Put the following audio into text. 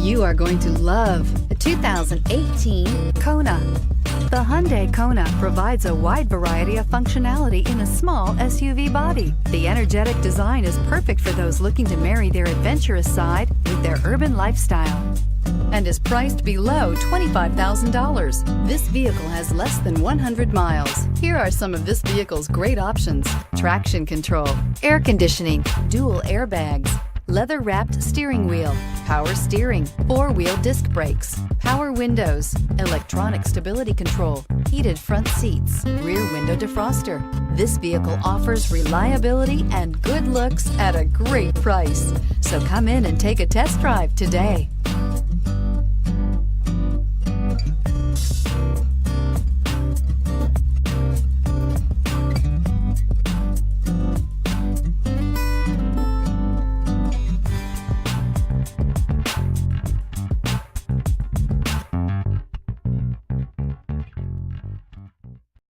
You are going to love the 2018 Kona. The Hyundai Kona provides a wide variety of functionality in a small SUV body. The energetic design is perfect for those looking to marry their adventurous side with their urban lifestyle and is priced below $25,000. This vehicle has less than 100 miles. Here are some of this vehicle's great options: traction control, air conditioning, dual airbags, leather-wrapped steering wheel, power steering, four-wheel disc brakes, power windows, electronic stability control, heated front seats, rear window defroster. This vehicle offers reliability and good looks at a great price. So come in and take a test drive today.